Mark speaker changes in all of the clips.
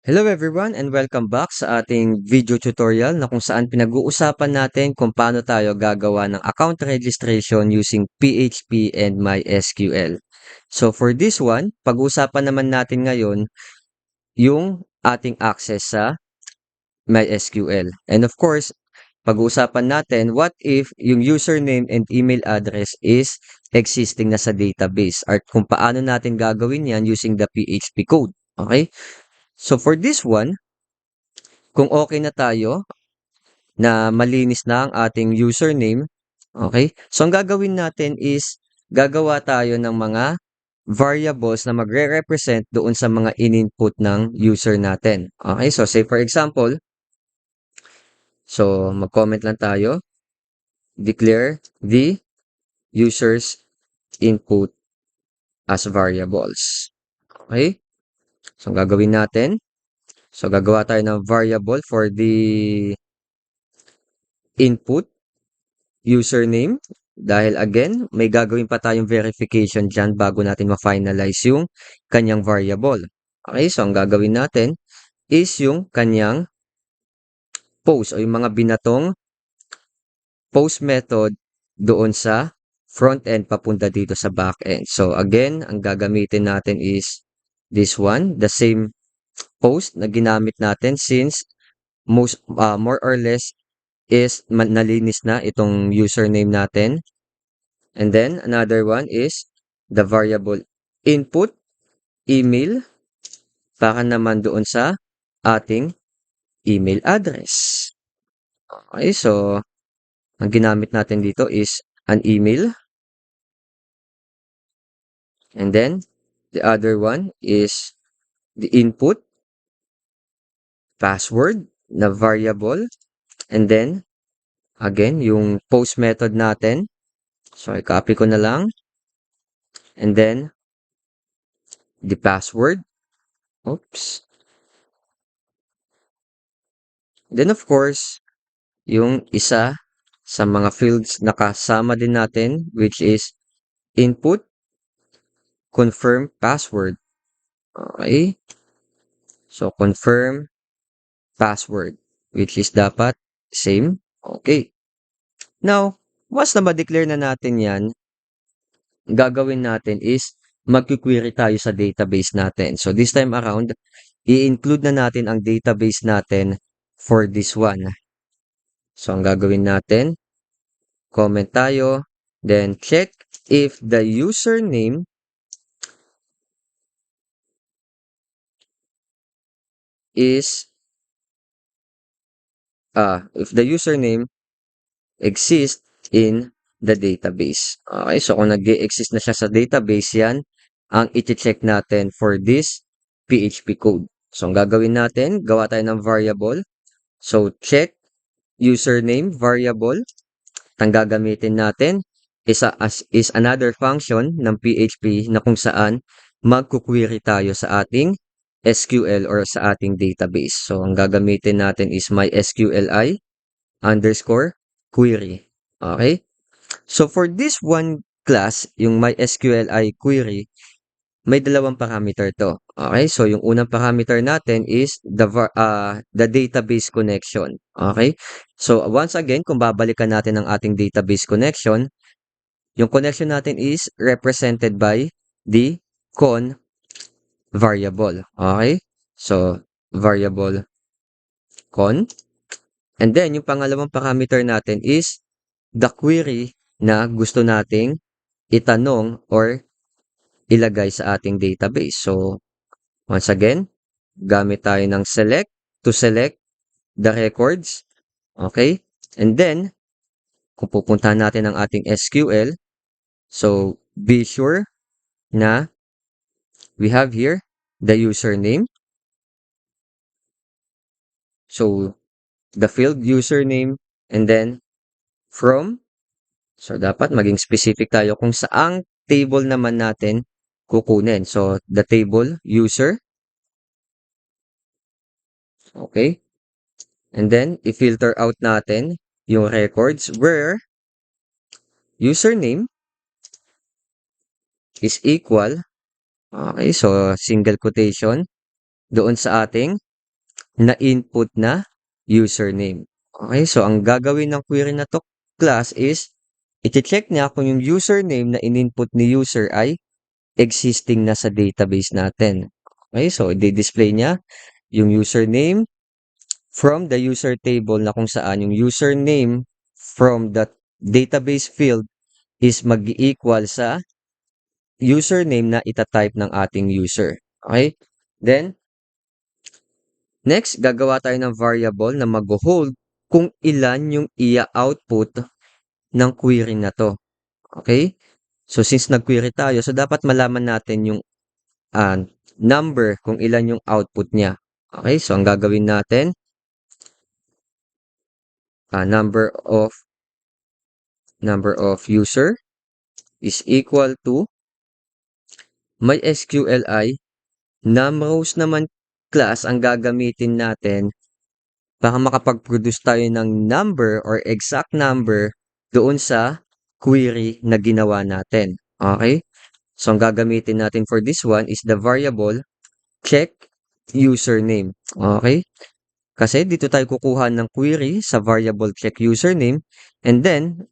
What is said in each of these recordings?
Speaker 1: Hello everyone and welcome back sa ating video tutorial na kung saan pinag-uusapan natin kung paano tayo gagawa ng account registration using PHP and MySQL. So for this one, pag-uusapan naman natin ngayon yung ating access sa MySQL. And of course, pag-uusapan natin what if yung username and email address is existing na sa database or kung paano natin gagawin yan using the PHP code. Okay? So for this one, kung okay na tayo na malinis na ang ating username, okay? So, ang gagawin natin is gagawa tayo ng mga variables na magre-represent doon sa mga in-input ng user natin. Okay? So, say for example, so mag-comment lang tayo, declare the user's input as variables. Okay? So, ang gagawin natin, so gagawa tayo ng variable for the input username. Dahil again, may gagawin pa tayong verification dyan bago natin ma-finalize yung kanyang variable. Okay, so ang gagawin natin is yung kanyang post o yung mga binatong post method doon sa front end papunta dito sa back end. So again, ang gagamitin natin is this one, the same post na ginamit natin since more or less is nalinis na itong username natin. And then, another one is the variable input email para naman doon sa ating email address. Okay, so, ang ginamit natin dito is an email. And then, the other one is the input password na variable. And then, again, yung post method natin. So, i-copy ko na lang. And then, the password. Oops. Then, of course, yung isa sa mga fields na kasama din natin, which is input, confirm password. Okay? So, confirm password, which is dapat same. Okay. Now, once na ma-declare na natin yan, gagawin natin is mag-query tayo sa database natin. So, this time around, i-include na natin ang database natin for this one. So, ang gagawin natin, comment tayo, then check if the username is if the username exists in the database. Okay, so kung nag-exist na siya sa database, yan ang iti-check natin for this PHP code. So, ang gagawin natin, gawa tayo ng variable. So, check username variable. Ang gagamitin natin is another function ng PHP na kung saan magkuquery tayo sa ating SQL or sa ating database. So, ang gagamitin natin is MySQLi underscore query. Okay? So, for this one class, yung MySQLi query, may dalawang parameter to. Okay? So, yung unang parameter natin is the database connection. Okay? So, once again, kung babalikan natin ang ating database connection, yung connection natin is represented by the con variable. Okay? So, variable con. And then, yung pangalawang parameter natin is the query na gusto nating itanong or ilagay sa ating database. So, once again, gamit tayo ng select to select the records. Okay? And then, kung pupuntahan natin ang ating SQL, so, be sure na we have here the username. So, the field username and then from. So, dapat maging specific tayo kung saang table naman natin kukunin. So, the table user. Okay? And then, i-filter out natin yung records where username is equal. Okay, so single quotation doon sa ating na input na username. Okay, so ang gagawin ng query na to class is iti-check niya kung yung username na in-input ni user ay existing na sa database natin. Okay, so i-display niya yung username from the user table na kung saan yung username from the database field is mag-equal sa username na itatype ng ating user. Okay? Then, next, gagawa tayo ng variable na mag-hold kung ilan yung i-output ng query na to. Okay? So, since nag-query tayo, so dapat malaman natin yung uh, number kung ilan yung output niya. Okay? So, ang gagawin natin, number of user is equal to MySQLi numRows naman class ang gagamitin natin para makapag-produce tayo ng number or exact number doon sa query na ginawa natin. Okay? So, ang gagamitin natin for this one is the variable check username. Okay? Kasi dito tayo kukuha ng query sa variable check username and then,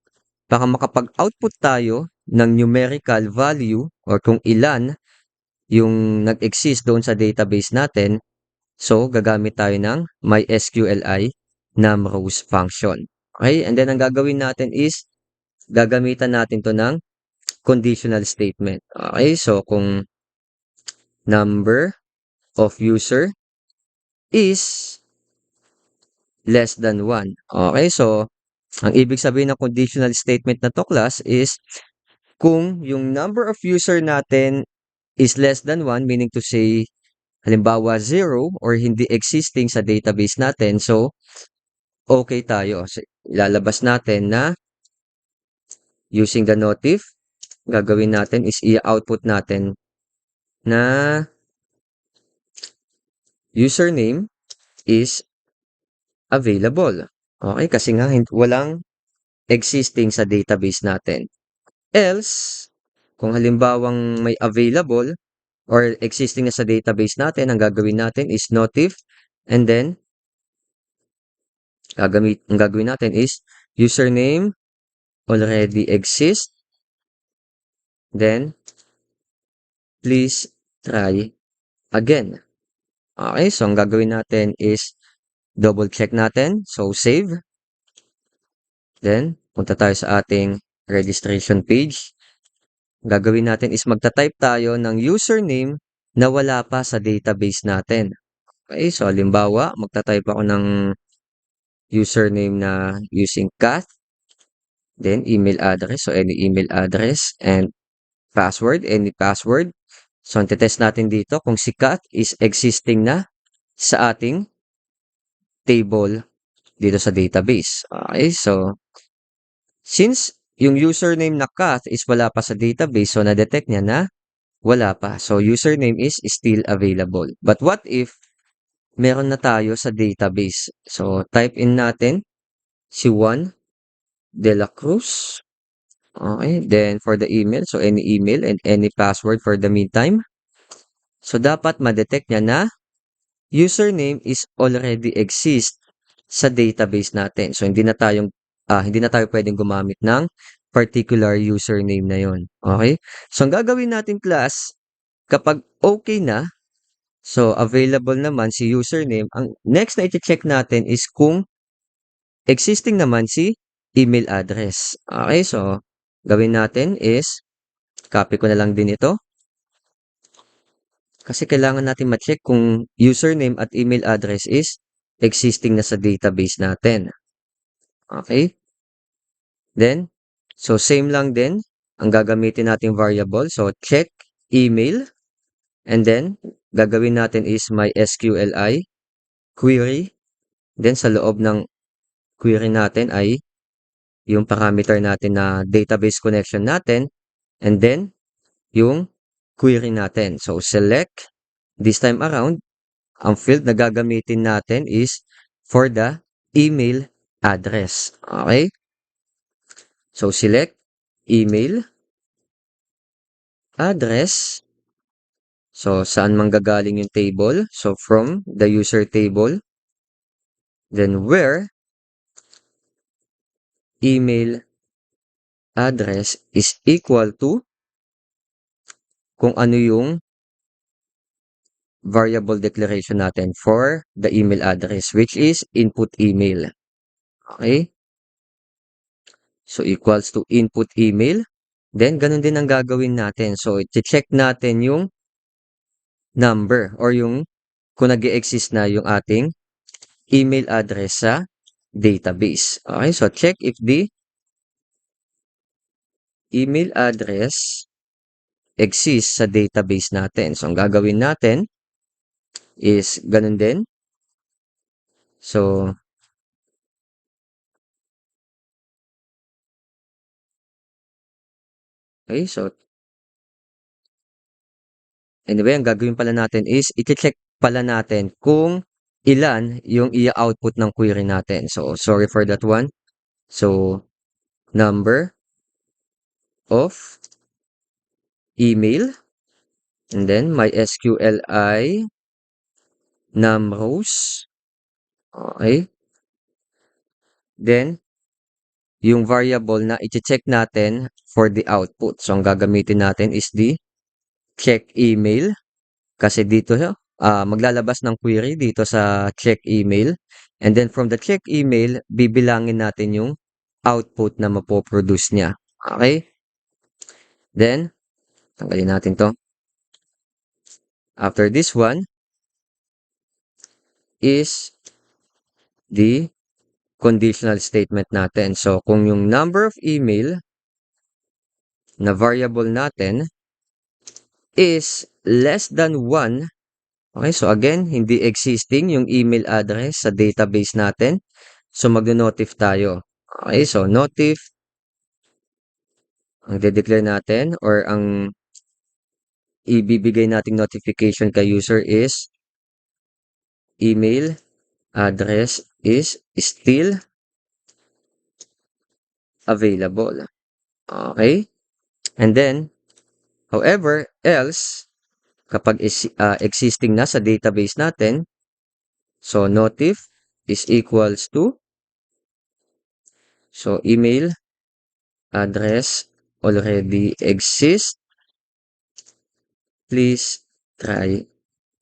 Speaker 1: baka makapag-output tayo ng numerical value or kung ilan yung nag-exist doon sa database natin. So, gagamit tayo ng MySQLi numRows function. Okay? And then, ang gagawin natin is, gagamitan natin to ng conditional statement. Okay? So, kung number of user is less than 1. Okay? So, ang ibig sabihin ng conditional statement na to class is, kung yung number of user natin is less than 1, meaning to say, halimbawa 0 or hindi existing sa database natin, so, okay tayo. So, ilalabas natin na using the notif, gagawin natin is i-output natin na username is available. Okay, kasi nga walang existing sa database natin. Else, kung halimbawang may available or existing na sa database natin, ang gagawin natin is notif and then ang gagawin natin is username already exists, then please try again. Okay, so ang gagawin natin is double check natin. So, save. Then, punta tayo sa ating registration page. Gagawin natin is magta-type tayo ng username na wala pa sa database natin. Okay, so halimbawa, magta-type ako ng username na using Kath, then email address, so any email address, and password, any password. So, ang test natin dito kung si Kath is existing na sa ating table dito sa database. Okay, so since yung username na Kath is wala pa sa database, so na-detect niya na wala pa. So username is still available. But what if meron na tayo sa database? So type in natin si Juan de la Cruz. Okay, then for the email, so any email and any password for the meantime. So dapat ma-detect niya na username is already exist sa database natin. So hindi na tayo pwedeng gumamit ng particular username na yon. Okay? So ang gagawin natin class, kapag okay na, so available naman si username, ang next na i-check natin is kung existing naman si email address. Okay? So gawin natin is copy ko na lang din ito. Kasi kailangan natin ma-check kung username at email address is existing na sa database natin. Okay? Then, so same lang din ang gagamitin nating variable. So, check email. And then, gagawin natin is MySQLi query. Then, sa loob ng query natin ay yung parameter natin na database connection natin. And then, yung query natin. So, select. This time around, ang field na gagamitin natin is for the email address. Okay? So, select email address. So, saan manggagaling yung table? So, from the user table. then where email address is equal to kung ano yung variable declaration natin for the email address, which is input email. Okay? So, equals to input email. Then, ganun din ang gagawin natin. So, i-check natin yung number or yung kung nag-exist na yung ating email address sa database. Okay? So, check if the email address exists sa database natin. So, ang gagawin natin is ganun din. So, okay. So, anyway, ang gagawin pala natin is i-check pala natin kung ilan yung i-output ng query natin. So, sorry for that one. So, number of email and then MySQLi numRows. Okay. Then, yung variable na i-check natin for the output. So, ang gagamitin natin is the check email. Kasi dito, maglalabas ng query dito sa check email. And then from the check email, bibilangin natin yung output na mapoproduce niya. Okay? Then, tanggalin natin to. After this one is the conditional statement natin. So, kung yung number of email na variable natin is less than 1, okay, so again, hindi existing yung email address sa database natin. So, mag-notif tayo. Okay, so notif, ang de-declare natin or ang ibibigay nating notification kay user is email address is still available. Okay? And then, however, else, kapag existing na sa database natin, so notif is equals to, so email address already exists, please try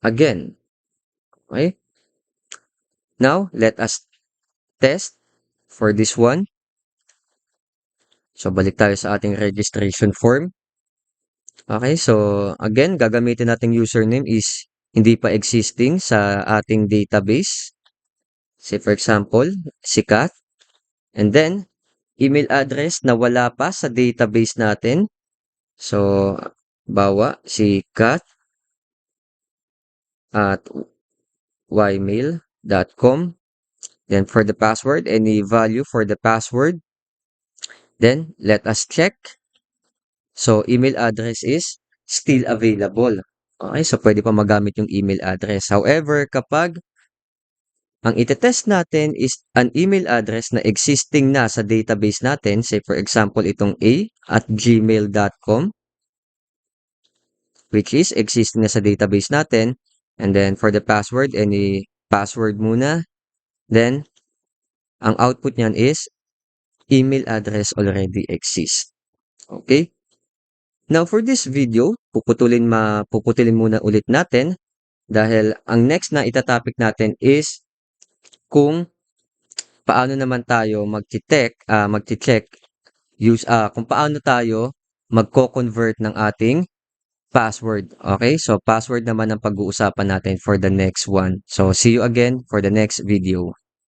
Speaker 1: again. Okay? Now, let us test for this one. So, balik tayo sa ating registration form. Okay, so again, gagamitin nating username is hindi pa existing sa ating database. Say for example, si Kat. And then, email address na wala pa sa database natin. So, bawa si Kat at ymail.com. Then for the password, any value for the password. Then, let us check. So, email address is still available. Okay, so pwede pa magamit yung email address. However, kapag ang itetest natin is an email address na existing na sa database natin, say for example, itong a@gmail.com, which is existing na sa database natin, and then for the password, any password muna, then ang output niyan is email address already exists. Okay? Now, for this video, puputulin muna ulit natin dahil ang next na itatopic natin is kung paano naman tayo magche-check kung paano tayo magko-convert ng ating password. Okay? So, password naman ang pag-uusapan natin for the next one. So, see you again for the next video.